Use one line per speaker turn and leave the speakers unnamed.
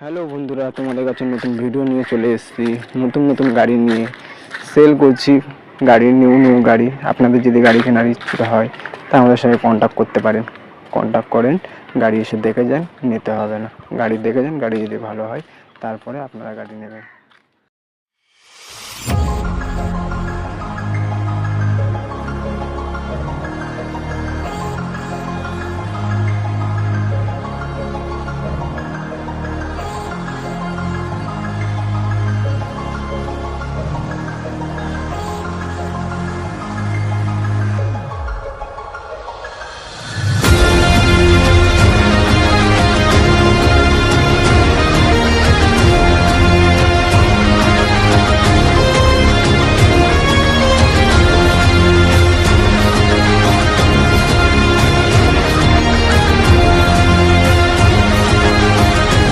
Hello বন্ধুরা, তোমাদের কাছে নতুন ভিডিও নিয়ে চলে এসেছি। নতুন নতুন গাড়ি নিয়ে সেল করছি, গাড়ির নিউ নিউ গাড়ি। আপনাদের যদি গাড়ি কেনার ইচ্ছা হয় তা আমাদের সঙ্গে কন্ট্যাক্ট করতে পারেন। কন্ট্যাক্ট করেন, গাড়ি এসে দেখে যান, নিতে হবে না। গাড়ি দেখে যান, গাড়ি যদি ভালো হয় তারপরে আপনারা গাড়ি নেবেন।